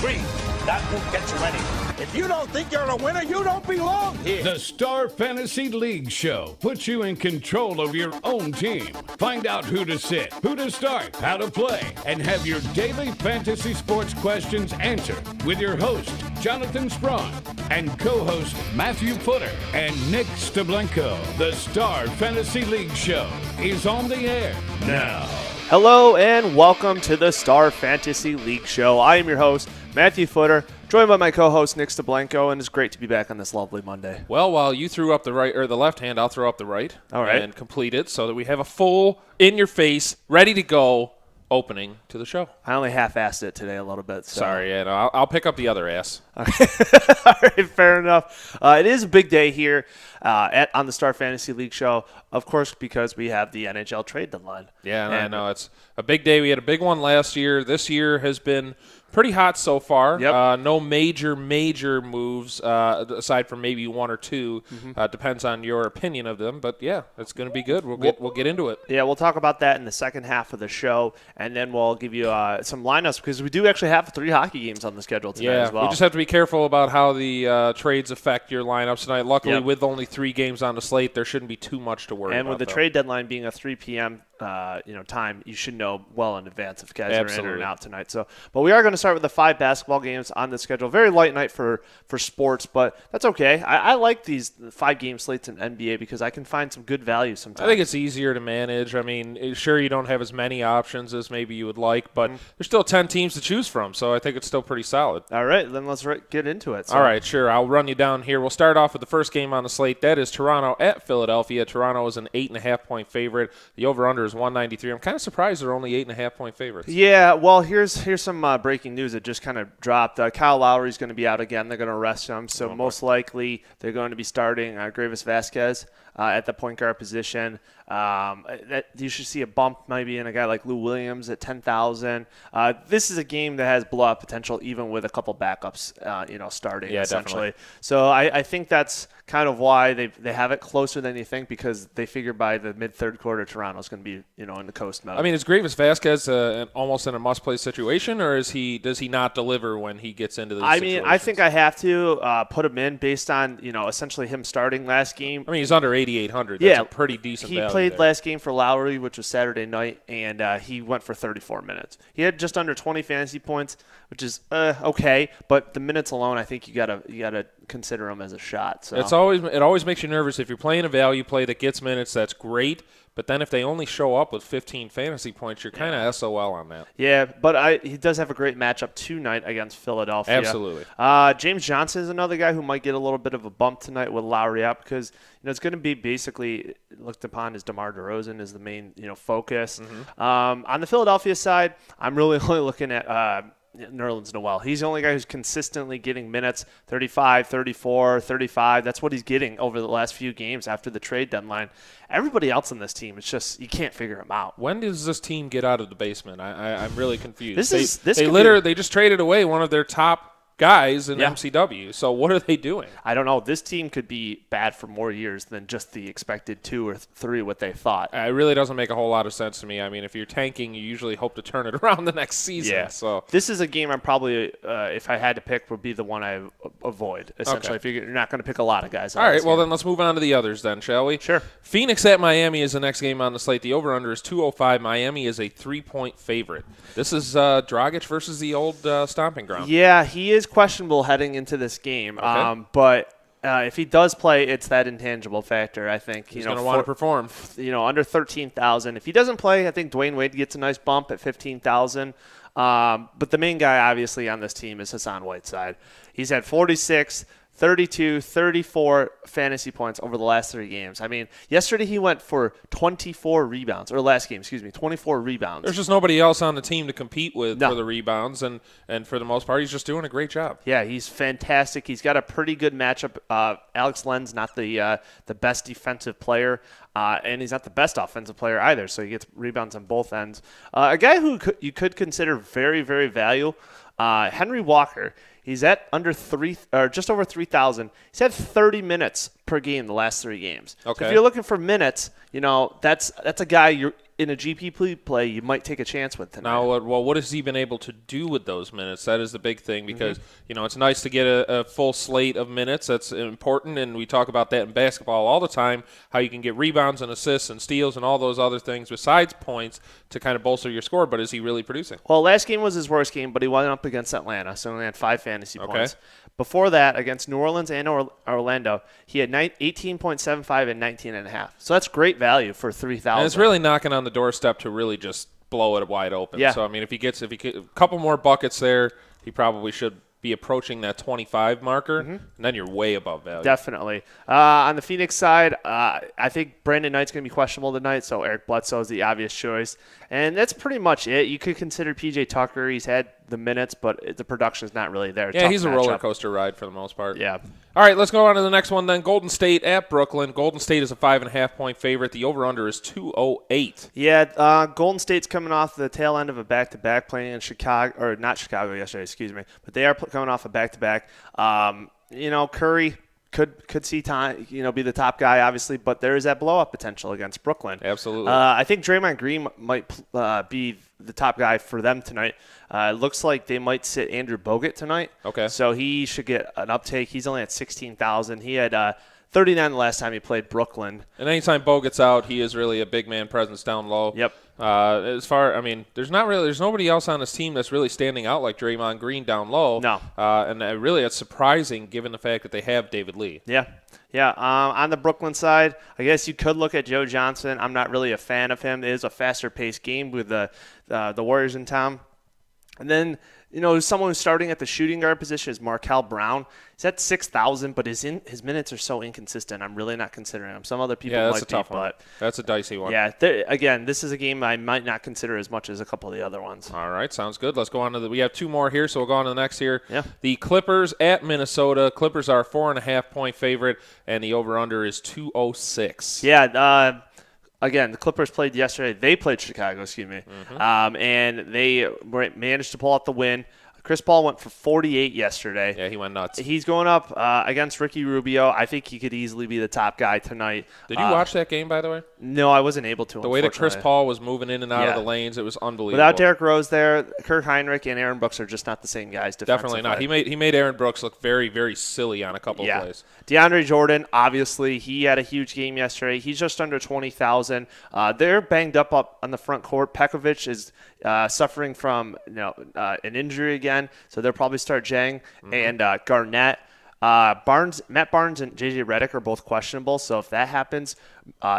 greed. That won't get you anywhere. If you don't think you're a winner, you don't belong here. The Star Fantasy League Show puts you in control of your own team. Find out who to sit, who to start, how to play, and have your daily fantasy sports questions answered with your host, Jonathan Sprawn, and co-host Matthew Futter and Nick Steblenko. The Star Fantasy League Show is on the air now. Hello and welcome to the Star Fantasy League Show. I am your host, Matthew Futter, joined by my co-host Nick Steblenko, and it's great to be back on this lovely Monday. Well, while you threw up the right or the left hand, I'll throw up the right. All right. And complete it so that we have a full, in-your-face, ready-to-go opening to the show. I only half-assed it today a little bit. So. Sorry, yeah, no, I'll pick up the other ass. Okay. All right, fair enough. It is a big day here on the Star Fantasy League Show, of course, because we have the NHL Trade deadline. Yeah, and I know it's a big day. We had a big one last year. This year has been pretty hot so far. Yep. No major moves aside from maybe one or two. Depends on your opinion of them. But, yeah, it's going to be good. We'll get into it. Yeah, we'll talk about that in the second half of the show, and then we'll give you some lineups because we do actually have 3 hockey games on the schedule tonight as well. We just have to be careful about how the trades affect your lineups tonight. Luckily, with only 3 games on the slate, there shouldn't be too much to worry about. And with the trade deadline being a 3 p.m. Time, you should know well in advance if guys are in or out tonight. So, but we are going to start with the 5 basketball games on the schedule. Very light night for sports, but that's okay. I like these 5-game slates in NBA because I can find some good value sometimes. I think it's easier to manage. I mean, sure, you don't have as many options as maybe you would like, but there's still 10 teams to choose from, so I think it's still pretty solid. All right, then let's get into it. So. All right, sure. I'll run you down here. We'll start off with the first game on the slate. That is Toronto at Philadelphia. Toronto is an 8.5-point favorite. The over-under is 193. I'm kind of surprised they're only 8.5-point favorites. Yeah, well, here's some breaking news that just kind of dropped. Kyle Lowry's going to be out again. They're going to rest him, so most likely they're going to be starting Gravis Vasquez at the point guard position. That you should see a bump maybe in a guy like Lou Williams at 10,000. This is a game that has blowout potential even with a couple backups, starting essentially. Definitely. So I think that's kind of why they have it closer than you think because they figure by the mid-third quarter Toronto's going to be in the coast mode. I mean, is Gravis Vasquez almost in a must-play situation, or does he not deliver when he gets into these situations? I think I have to put him in based on essentially him starting last game. I mean, he's under 8,800. That's a pretty decent value. He played last game for Lowry, which was Saturday night, and he went for 34 minutes. He had just under 20 fantasy points, which is okay, but the minutes alone, I think you gotta consider him as a shot. So it always makes you nervous if you're playing a value play that gets minutes. That's great. But then if they only show up with 15 fantasy points, you're kind of SOL on that. Yeah, but he does have a great matchup tonight against Philadelphia. Absolutely. James Johnson is another guy who might get a little bit of a bump tonight with Lowry out because it's going to be basically looked upon as DeMar DeRozan is the main focus. On the Philadelphia side, I'm really only looking at Nerlens Noel. He's the only guy who's consistently getting minutes, 35, 34, 35. That's what he's getting over the last few games after the trade deadline. Everybody else on this team, it's just you can't figure him out. When does this team get out of the basement? I'm really confused. They just traded away one of their top guys in MCW. So what are they doing? I don't know. This team could be bad for more years than just the expected 2 or 3 what they thought. It really doesn't make a whole lot of sense to me. I mean, if you're tanking, you usually hope to turn it around the next season. Yeah. So this is a game I'm probably, if I had to pick, would be the one I avoid, essentially. Okay. If you're not going to pick a lot of guys. All right, well, then let's move on to the others then, shall we? Sure. Phoenix at Miami is the next game on the slate. The over-under is 205. Miami is a 3-point favorite. This is Dragic versus the old stomping ground. Yeah, he is questionable heading into this game. Okay. But if he does play, it's that intangible factor, I think. He's going to want to perform. Under 13,000. If he doesn't play, I think Dwayne Wade gets a nice bump at 15,000. But the main guy, obviously, on this team is Hassan Whiteside. He's had 46, 32, 34 fantasy points over the last 3 games. I mean, yesterday he went for 24 rebounds, or last game, 24 rebounds. There's just nobody else on the team to compete with for the rebounds, and for the most part, he's just doing a great job. Yeah, he's fantastic. He's got a pretty good matchup. Alex Len's not the best defensive player, and he's not the best offensive player either, so he gets rebounds on both ends. A guy who you could consider very, very valuable, Henry Walker. He's at under 3 or just over 3,000. He's had 30 minutes per game the last 3 games. Okay. So if you're looking for minutes, that's a guy in a GP play you might take a chance with tonight. Now, well, what has he been able to do with those minutes? That is the big thing because, it's nice to get a full slate of minutes. That's important, and we talk about that in basketball all the time, how you can get rebounds and assists and steals and all those other things besides points to kind of bolster your score, but is he really producing? Well, last game was his worst game, but he went up against Atlanta, so he only had 5 fantasy points. Before that, against New Orleans and Orlando, he had 18.75 and 19.5. So that's great value for 3,000. And it's really knocking on the doorstep to really just blow it wide open. Yeah. So, I mean, if he gets a couple more buckets there, he probably should be approaching that 25 marker, and then you're way above value. Definitely. On the Phoenix side, I think Brandon Knight's going to be questionable tonight, so Eric Bledsoe is the obvious choice. And that's pretty much it. You could consider P.J. Tucker. He's had the minutes, but the production is not really there. Yeah, he's a roller coaster ride for the most part. Yeah. All right, let's go on to the next one then. Golden State at Brooklyn. Golden State is a 5.5-point favorite. The over-under is 208. Yeah, Golden State's coming off the tail end of a back-to-back playing in Chicago, or not Chicago yesterday, excuse me, but they are coming off a back-to-back. Curry could see time, be the top guy, obviously, but there is that blow-up potential against Brooklyn. Absolutely. I think Draymond Green might be the top guy for them tonight. It looks like they might sit Andrew Bogut tonight. Okay. So he should get an uptake. He's only at 16,000. He had 39 the last time he played Brooklyn. And anytime Bogut's out, he is really a big man presence down low. Yep. There's nobody else on this team that's really standing out like Draymond Green down low. No. And really, it's surprising given the fact that they have David Lee. Yeah. Yeah. On the Brooklyn side, I guess you could look at Joe Johnson. I'm not really a fan of him. It is a faster-paced game with the Warriors in town. And then, someone who's starting at the shooting guard position is Markel Brown. He's at 6,000, but his minutes are so inconsistent. I'm really not considering him. Some other people might be. Yeah, that's a tough one. That's a dicey one. Yeah, again, this is a game I might not consider as much as a couple of the other ones. All right, sounds good. Let's go on to we have 2 more here, so we'll go on to the next here. Yeah. The Clippers at Minnesota. Clippers are a 4.5-point favorite, and the over-under is 206. Yeah, again, the Clippers played yesterday. They played Chicago, excuse me, and they managed to pull out the win. Chris Paul went for 48 yesterday. Yeah, he went nuts. He's going up against Ricky Rubio. I think he could easily be the top guy tonight. Did you watch that game, by the way? No, I wasn't able to. The way that Chris Paul was moving in and out of the lanes, it was unbelievable. Without Derrick Rose there, Kirk Heinrich and Aaron Brooks are just not the same guys defensively. Definitely not. He made Aaron Brooks look very, very silly on a couple of plays. DeAndre Jordan, obviously, he had a huge game yesterday. He's just under 20,000. They're banged up on the front court. Pekovic is suffering from an injury again, so they'll probably start Jang and Garnett. Matt Barnes and JJ Redick are both questionable, so if that happens,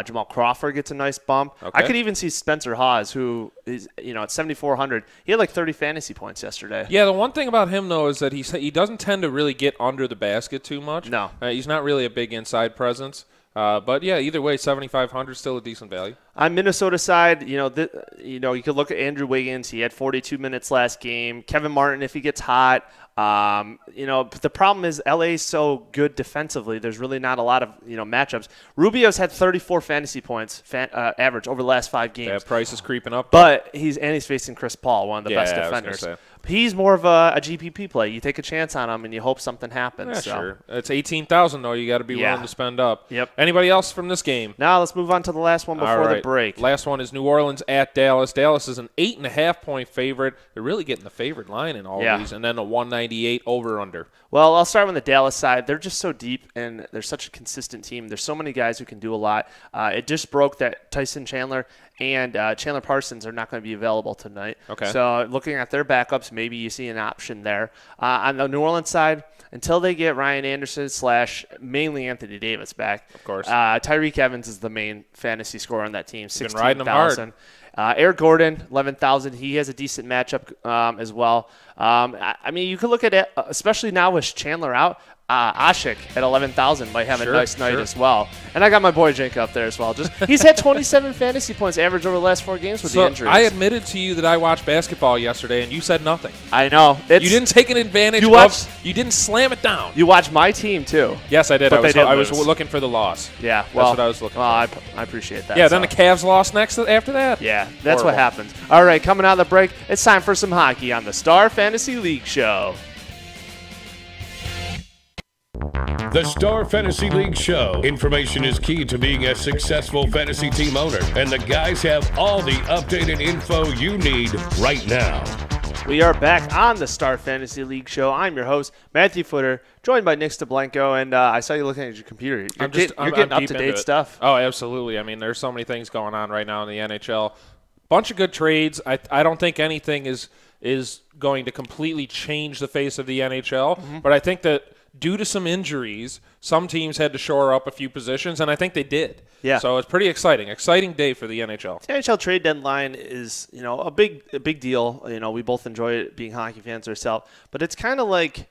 Jamal Crawford gets a nice bump. Okay. I could even see Spencer Hawes, who is at 7,400. He had like 30 fantasy points yesterday. Yeah, the one thing about him though is that he doesn't tend to really get under the basket too much. No, he's not really a big inside presence. But yeah, either way, 7,500 still a decent value. On Minnesota side, you could look at Andrew Wiggins. He had 42 minutes last game. Kevin Martin, if he gets hot. But the problem is LA is so good defensively. There's really not a lot of matchups. Rubio's had 34 fantasy points average over the last 5 games. Yeah, price is creeping up. But he's facing Chris Paul, one of the best defenders. He's more of a GPP play. You take a chance on him and you hope something happens. Yeah, sure. It's 18,000 though. You got to be willing to spend up. Yep. Anybody else from this game? Now let's move on to the last one before the break. Last one is New Orleans at Dallas. Dallas is an 8.5-point favorite. They're really getting the favorite line in all of these, and then a 198 over/under. Well, I'll start with the Dallas side. They're just so deep, and they're such a consistent team. There's so many guys who can do a lot. It just broke that Tyson Chandler and Chandler Parsons are not going to be available tonight. Okay. So looking at their backups, maybe you see an option there. On the New Orleans side, until they get Ryan Anderson / mainly Anthony Davis back, of course, Tyreek Evans is the main fantasy scorer on that team, 16,000. Eric Gordon, 11,000. He has a decent matchup as well. You could look at it, especially now with Chandler out. Ashik at 11,000 might have a nice night as well. And I got my boy Jake up there as well. He's had 27 fantasy points average over the last 4 games with the injuries. I admitted to you that I watched basketball yesterday, and you said nothing. I know. You didn't take an advantage. You didn't slam it down. You watched my team too. Yes, I did. But I was looking for the loss. Yeah, that's what I was looking for. I appreciate that. Yeah, then the Cavs lost next after that. Yeah, that's what happens. All right, coming out of the break, it's time for some hockey on the Star Fantasy League Show. The Star Fantasy League Show. Information is key to being a successful fantasy team owner, and the guys have all the updated info you need right now. We are back on the Star Fantasy League Show. I'm your host, Matthew Futter, joined by Nick Steblenko, and I saw you looking at your computer. You're getting up-to-date stuff. Oh, absolutely. I mean, there's so many things going on right now in the NHL. Bunch of good trades. I don't think anything is going to completely change the face of the NHL, but I think that due to some injuries, some teams had to shore up a few positions, and I think they did. Yeah. So it's pretty exciting. Exciting day for the NHL. The NHL trade deadline is, a big deal. We both enjoy it being hockey fans ourselves, but it's kind of like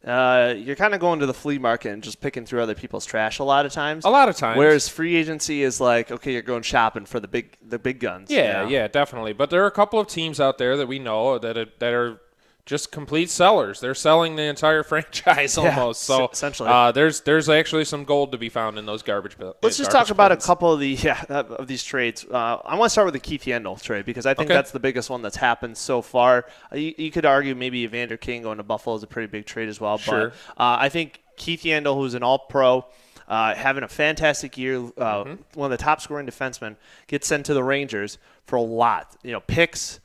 you're kind of going to the flea market and just picking through other people's trash a lot of times. Whereas free agency is like, okay, you're going shopping for the big guns. Yeah, definitely. But there are a couple of teams out there that we know that are just complete sellers. They're selling the entire franchise almost. So essentially, there's actually some gold to be found in those garbage bins. Let's just talk about a couple of of these trades. I want to start with the Keith Yandel trade because I think that's the biggest one that's happened so far. You could argue maybe Evander King going to Buffalo is a pretty big trade as well. Sure. But I think Keith Yandel, who's an All-Pro, having a fantastic year, one of the top scoring defensemen, gets sent to the Rangers for a lot. Picks.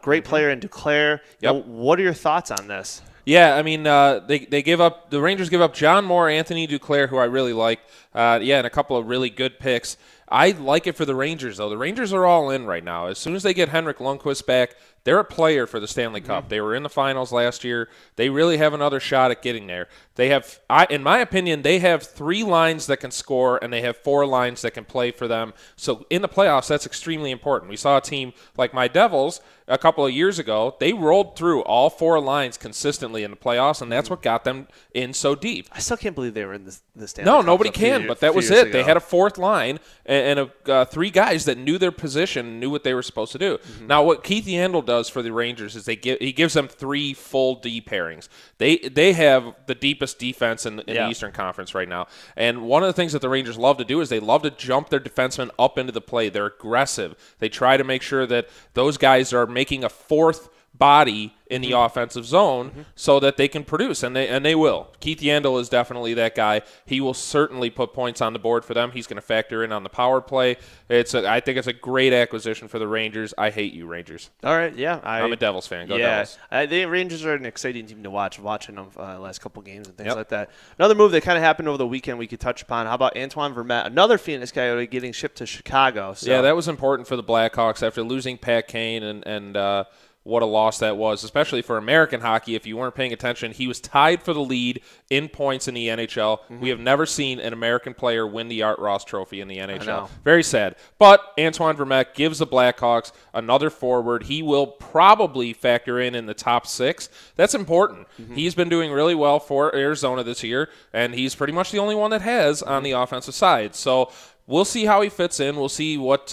Great player in Duclair. Yep. What are your thoughts on this? Yeah, I mean, the Rangers give up John Moore, Anthony Duclair, who I really like. And a couple of really good picks. I like it for the Rangers, though. The Rangers are all in right now. As soon as they get Henrik Lundqvist back, they're a player for the Stanley Cup. They were in the finals last year. They really have another shot at getting there. They have, in my opinion, they have 3 lines that can score, and they have 4 lines that can play for them. So in the playoffs, that's extremely important. We saw a team like my Devils a couple of years ago. They rolled through all 4 lines consistently in the playoffs, and that's what got them in so deep. I still can't believe they were in the Stanley Cup. No, nobody can, but that was it. They had a 4th line and 3 guys that knew their position, knew what they were supposed to do. Now, what Keith Yandel does for the Rangers is he gives them 3 full D pairings. They have the deepest defense in the Eastern Conference right now. And one of the things that the Rangers love to do is they love to jump their defensemen up into the play. They're aggressive. They try to make sure that those guys are making a 4th body in the offensive zone so that they can produce, and they will. Keith Yandel is definitely that guy. He will certainly put points on the board for them. He's going to factor in on the power play. I think it's a great acquisition for the Rangers. I hate you, Rangers. All right, yeah. I'm a Devils fan. Go Devils. The Rangers are an exciting team to watching them last couple games and things like that. Another move that kind of happened over the weekend we could touch upon. How about Antoine Vermette, another Phoenix Coyote, getting shipped to Chicago? So. Yeah, that was important for the Blackhawks after losing Pat Kane and what a loss that was, especially for American hockey. If you weren't paying attention, he was tied for the lead in points in the NHL. We have never seen an American player win the Art Ross Trophy in the NHL. Very sad. But Antoine Vermette gives the Blackhawks another forward. He will probably factor in the top 6. That's important. He's been doing really well for Arizona this year, and he's pretty much the only one that has on the offensive side. So we'll see how he fits in. We'll see what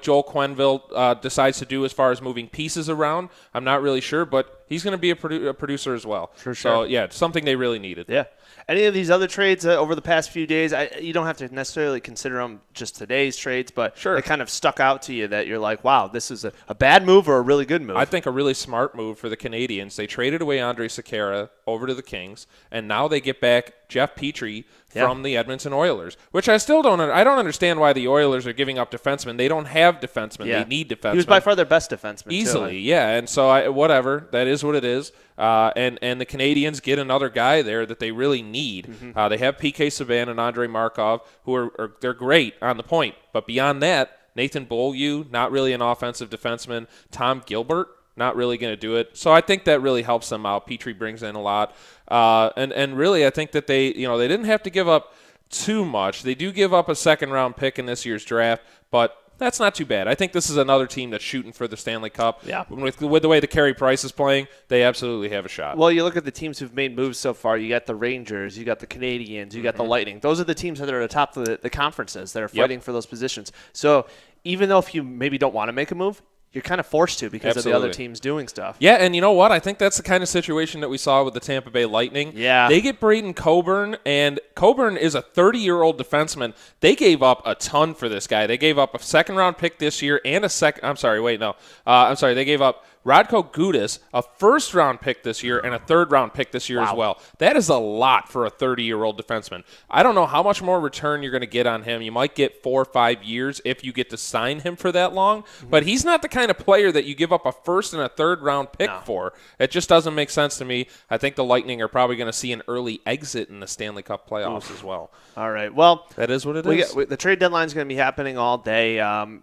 Joel Quenneville decides to do as far as moving pieces around. I'm not really sure, but he's going to be a producer as well. For sure. So, yeah, something they really needed. Yeah. Any of these other trades over the past few days, you don't have to necessarily consider them just today's trades, but they kind of stuck out to you that you're like, wow, this is a bad move or a really good move? I think a really smart move for the Canadians. They traded away Andrei Sekera over to the Kings, and now they get back Jeff Petrie from the Edmonton Oilers, which I still don't understand why the Oilers are giving up defensemen. They don't have defensemen. They need defensemen. He was by far their best defenseman. Easily, and so whatever. That is what it is. And the Canadians get another guy there that they really need. They have P.K. Subban and Andrei Markov, who they're great on the point. But beyond that, Nathan Beaulieu, not really an offensive defenseman. Tom Gilbert, not really going to do it. So I think that really helps them out. Petrie brings in a lot. And really, I think that they didn't have to give up too much. They do give up a second-round pick in this year's draft, but that's not too bad. I think this is another team that's shooting for the Stanley Cup. Yeah. With the way the Carey Price is playing, they absolutely have a shot. Well, you look at the teams who've made moves so far. You got the Rangers, you got the Canadians, you got the Lightning. Those are the teams that are at the top of the conferences that are fighting for those positions. So even though if you maybe don't want to make a move, you're kind of forced to because of the other teams doing stuff. Yeah, and you know what? I think that's the kind of situation that we saw with the Tampa Bay Lightning. Yeah. They get Braden Coburn, and Coburn is a 30-year-old defenseman. They gave up a ton for this guy. They gave up a second-round pick this year and a second – I'm sorry, wait, no. They gave up Radko Gudas, a first-round pick this year and a third-round pick this year as well. That is a lot for a 30-year-old defenseman. I don't know how much more return you're going to get on him. You might get 4 or 5 years if you get to sign him for that long, but he's not the kind of player that you give up a first and a third-round pick for. It just doesn't make sense to me. I think the Lightning are probably going to see an early exit in the Stanley Cup playoffs as well. All right. Well, that is what it is. The trade deadline is going to be happening all day.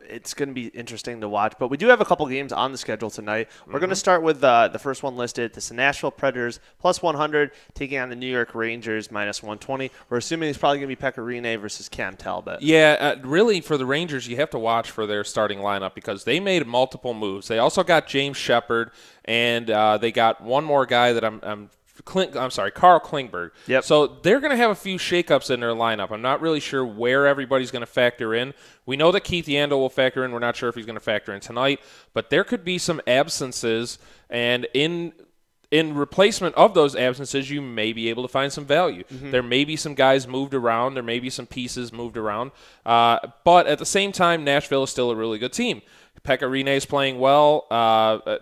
It's going to be interesting to watch, but we do have a couple games on the schedule tonight. We're going to start with the first one listed. This is Nashville Predators plus 100 taking on the New York Rangers minus 120. We're assuming it's probably going to be Pekka Rinne versus Cam Talbot. Yeah, really for the Rangers, you have to watch for their starting lineup because they made multiple moves. They also got James Shepard, and they got one more guy that Carl Klingberg. Yep. So they're going to have a few shakeups in their lineup. I'm not really sure where everybody's going to factor in. We know that Keith Yandel will factor in. We're not sure if he's going to factor in tonight, but there could be some absences, and in replacement of those absences, you may be able to find some value. There may be some guys moved around. There may be some pieces moved around. But at the same time, Nashville is still a really good team. Pekka Rinne is playing well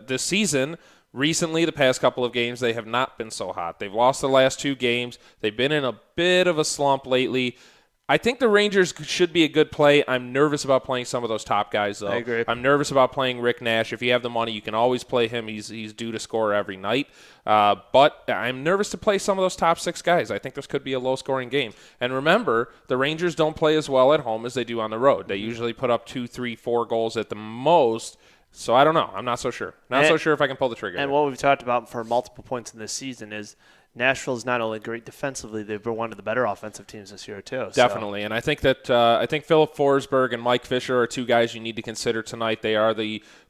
this season. Recently, the past couple of games, they have not been so hot. They've lost the last 2 games. They've been in a bit of a slump lately. I think the Rangers should be a good play. I'm nervous about playing some of those top guys, though. I agree. I'm nervous about playing Rick Nash. If you have the money, you can always play him. He's due to score every night. But I'm nervous to play some of those top 6 guys. I think this could be a low-scoring game. And remember, the Rangers don't play as well at home as they do on the road. They usually put up 2, 3, 4 goals at the most. So I don't know. I'm not so sure. Not so sure if I can pull the trigger. And what we've talked about for multiple points in this season is Nashville is not only great defensively, they've been one of the better offensive teams this year too. Definitely, and I think that Philip Forsberg and Mike Fisher are 2 guys you need to consider tonight. They are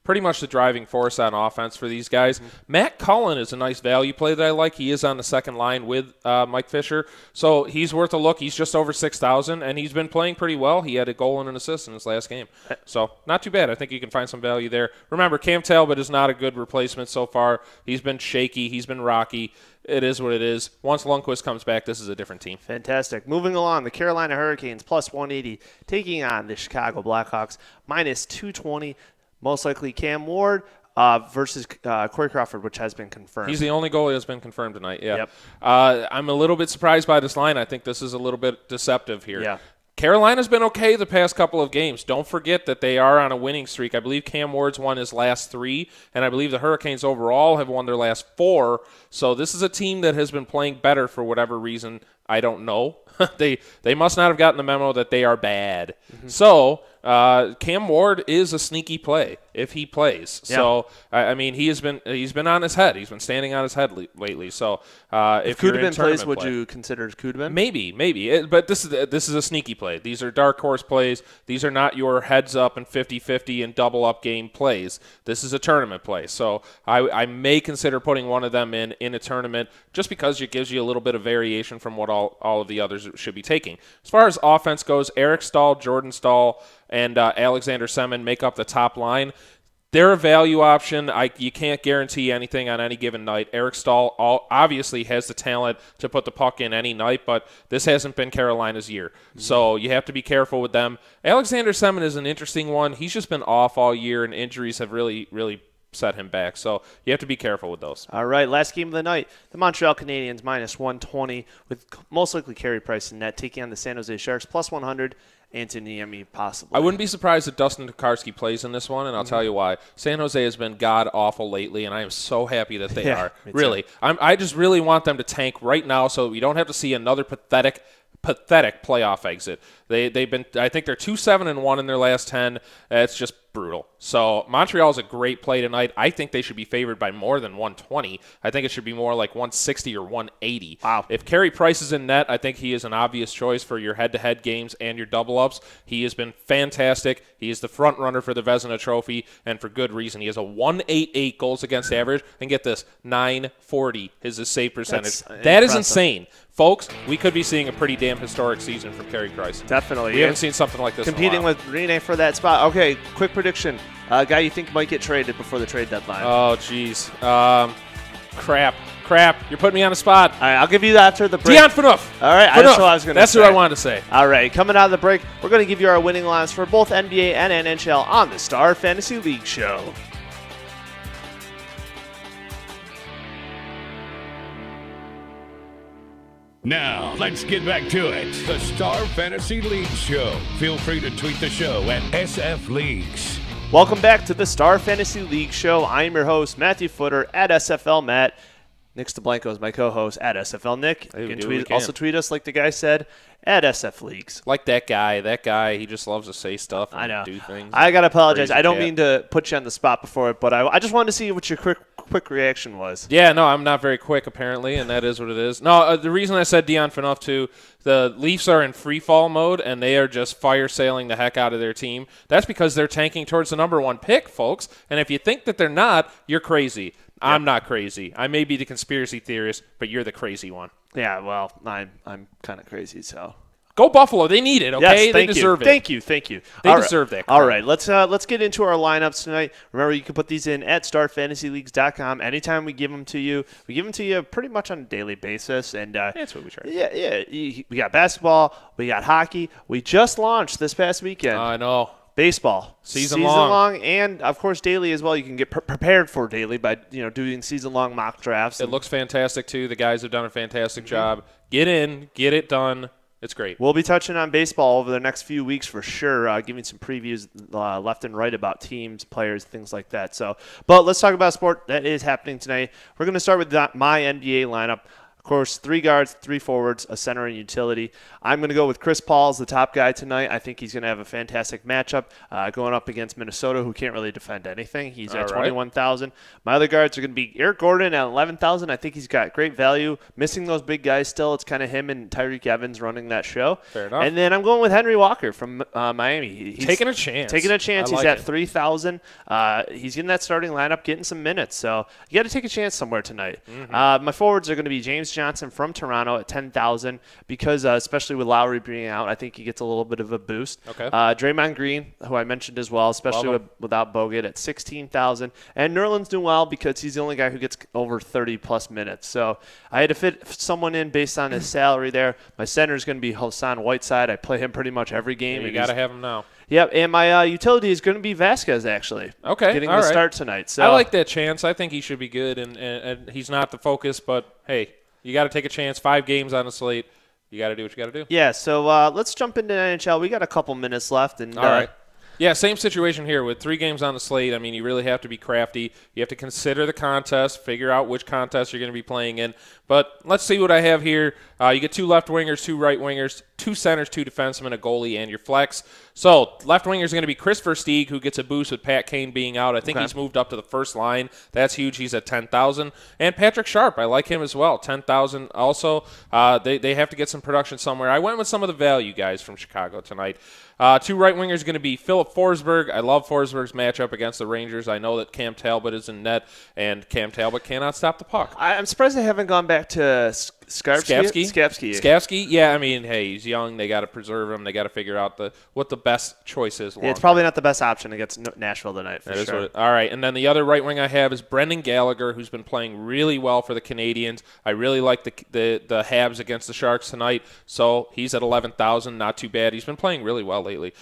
pretty much the driving force on offense for these guys. Matt Cullen is a nice value play that I like. He is on the second line with Mike Fisher, so he's worth a look. He's just over 6,000, and he's been playing pretty well. He had a goal and an assist in his last game, so not too bad. I think you can find some value there. Remember, Cam Talbot is not a good replacement so far. He's been shaky. He's been rocky. It is what it is. Once Lundqvist comes back, this is a different team. Fantastic. Moving along, the Carolina Hurricanes plus 180 taking on the Chicago Blackhawks minus 220. Most likely Cam Ward versus Corey Crawford, which has been confirmed. He's the only goalie that's been confirmed tonight, yeah. Yep. I'm a little bit surprised by this line. I think this is a little bit deceptive here. Yeah. Carolina's been okay the past couple of games. Don't forget that they are on a winning streak. I believe Cam Ward's won his last 3, and I believe the Hurricanes overall have won their last 4. So this is a team that has been playing better for whatever reason. I don't know. They must not have gotten the memo that they are bad. So Cam Ward is a sneaky play if he plays. Yeah. So I mean, he's been on his head. He's been standing on his head lately. So if Kudman plays, would you consider Kudman? Maybe. But this is a sneaky play. These are dark horse plays. These are not your heads up and 50-50 and double up game plays. This is a tournament play. So I may consider putting one of them in a tournament just because it gives you a little bit of variation from what all of the others should be taking. As far as offense goes, Eric Stahl, Jordan Stahl, and Alexander Semin make up the top line. They're a value option. You can't guarantee anything on any given night. Eric Stahl obviously has the talent to put the puck in any night, but this hasn't been Carolina's year. So you have to be careful with them. Alexander Semin is an interesting one. He's just been off all year, and injuries have really, really set him back. So you have to be careful with those. All right, last game of the night, the Montreal Canadiens minus 120 with most likely Carey Price in net, taking on the San Jose Sharks plus 100. Anthony Niemi possibly. I wouldn't be surprised if Dustin Tokarski plays in this one, and I'll tell you why. San Jose has been god-awful lately, and I am so happy that they are. Really. I just really want them to tank right now so we don't have to see another pathetic playoff exit. They've been, I think they're 2-7-1 in their last 10. It's just brutal. So Montreal is a great play tonight. I think they should be favored by more than 120. I think it should be more like 160 or 180. Wow. If Carey Price is in net, I think he is an obvious choice for your head-to-head games and your double-ups. He has been fantastic. He is the front runner for the Vezina Trophy, and for good reason. He has a 188 goals against average, and get this, 940 is his save percentage. That is insane. Folks, we could be seeing a pretty damn historic season from Carey Price. Definitely. We haven't seen something like this competing in a while. with Rinne for that spot. Okay, quick prediction. Guy you think might get traded before the trade deadline. Oh, jeez. Crap. You're putting me on the spot. All right, I'll give you that after the break. Dion Phaneuf. All right, that's what I was going to say. That's what I wanted to say. All right, coming out of the break, we're going to give you our winning lines for both NBA and NHL on the Star Fantasy League Show. Now, let's get back to it. The Star Fantasy League Show. Feel free to tweet the show at SF Leagues. Welcome back to the Star Fantasy League Show. I am your host, Matthew Futter, at SFL Matt. Nick Steblenko is my co-host, at SFL Nick. You can also tweet us, like the guy said, at SF Leagues. Like that guy, he just loves to say stuff and I know. do things. I got to apologize. I don't mean to put you on the spot before it, but I just wanted to see what your quick reaction was. Yeah, no, I'm not very quick apparently, and that is what it is. No, the reason I said Dion Phaneuf too, the Leafs are in free fall mode, and they are just fire sailing the heck out of their team. That's because they're tanking towards the #1 pick, folks. And if you think that they're not, you're crazy. I'm not crazy. I may be the conspiracy theorist, but you're the crazy one. Yeah, well, I'm kind of crazy, so. Go Buffalo. They need it, okay? Yes, they deserve it. Thank you. They deserve that. All right, let's get into our lineups tonight. Remember, you can put these in at starfantasyleagues.com. Anytime we give them to you, we give them to you pretty much on a daily basis. And that's what we try. Yeah. We got basketball. We got hockey. We just launched this past weekend. I know. Baseball, season long, and of course daily as well. You can get prepared for daily by doing season long mock drafts. It looks fantastic too. The guys have done a fantastic job. Get in, get it done. It's great. We'll be touching on baseball over the next few weeks for sure, giving some previews left and right about teams, players, things like that. But let's talk about sport that is happening tonight. We're going to start with my NBA lineup. Of course, 3 guards, 3 forwards, a center, and utility. I'm going to go with Chris Paul as the top guy tonight. I think he's going to have a fantastic matchup going up against Minnesota, who can't really defend anything. He's at 21,000. My other guards are going to be Eric Gordon at 11,000. I think he's got great value. Missing those big guys still. It's kind of him and Tyreek Evans running that show. Fair enough. And then I'm going with Henry Walker from Miami. He's taking a chance. He's at 3,000. He's in that starting lineup, getting some minutes. So you got to take a chance somewhere tonight. My forwards are going to be James Johnson from Toronto at 10,000 because especially with Lowry being out, I think he gets a little bit of a boost. Okay. Draymond Green, who I mentioned as well, especially without Bogut at 16,000. And Nerlens doing well because he's the only guy who gets over 30-plus minutes. So I had to fit someone in based on his salary there. My center is going to be Hassan Whiteside. I play him pretty much every game. Yeah, you got to have him now. Yep, and my utility is going to be Vasquez, actually. Okay, getting the start tonight. So I like that chance. I think he should be good, and he's not the focus, but, hey, you got to take a chance. 5 games on the slate. You got to do what you got to do. Yeah, so let's jump into NHL. We got a couple minutes left. And all right. Yeah, same situation here with 3 games on the slate. I mean, you really have to be crafty. You have to consider the contest, figure out which contest you're going to be playing in. But let's see what I have here. You get 2 left wingers, 2 right wingers, 2 centers, 2 defensemen, a goalie, and your flex. So left wingers are going to be Chris Versteeg, who gets a boost with Pat Kane being out. I think he's moved up to the first line. That's huge. He's at 10,000. And Patrick Sharp, I like him as well, 10,000 also. They have to get some production somewhere. I went with some of the value guys from Chicago tonight. 2 right wingers are going to be Philip Forsberg. I love Forsberg's matchup against the Rangers. I know that Cam Talbot is in net, and Cam Talbot cannot stop the puck. I'm surprised they haven't gone back to Skapski. Yeah, I mean, hey, he's young. They got to preserve him. They got to figure out what the best choice is. Yeah, it's probably not the best option against Nashville tonight, for sure. All right, and then the other right wing I have is Brendan Gallagher, who's been playing really well for the Canadians. I really like the Habs against the Sharks tonight, so he's at 11,000. Not too bad. He's been playing really well lately.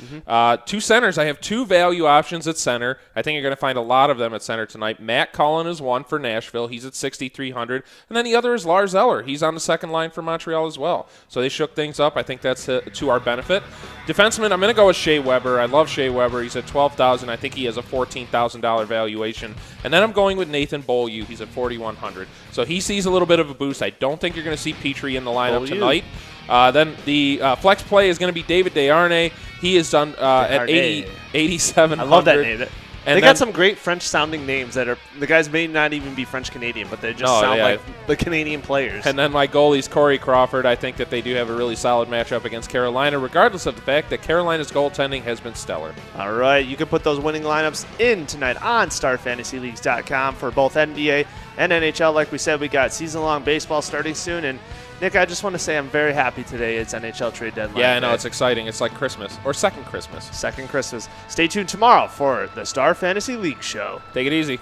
2 centers. I have 2 value options at center. I think you're going to find a lot of them at center tonight. Matt Cullen is one for Nashville. He's at 6,300, and then the other is Lars Eller. He's on the second line for Montreal as well. So they shook things up. I think that's to our benefit. Defenseman, I'm going to go with Shea Weber. I love Shea Weber. He's at 12,000. I think he has a $14,000 valuation. And then I'm going with Nathan Beaulieu. He's at 4,100. So he sees a little bit of a boost. I don't think you're going to see Petrie in the lineup tonight. Then the flex play is going to be David Desharnais. He is done at 8,700. I love that name. And they got some great French-sounding names that are – the guys may not even be French-Canadian, but they just sound like the Canadian players. And then my goalie's Corey Crawford. I think that they do have a really solid matchup against Carolina, regardless of the fact that Carolina's goaltending has been stellar. All right. You can put those winning lineups in tonight on StarFantasyLeagues.com for both NBA and NHL. Like we said, we got season-long baseball starting soon, and Nick, I just want to say I'm very happy today. It's NHL Trade Deadline. Yeah, I know. It's exciting. It's like Christmas, or second Christmas. Second Christmas. Stay tuned tomorrow for the Star Fantasy League Show. Take it easy.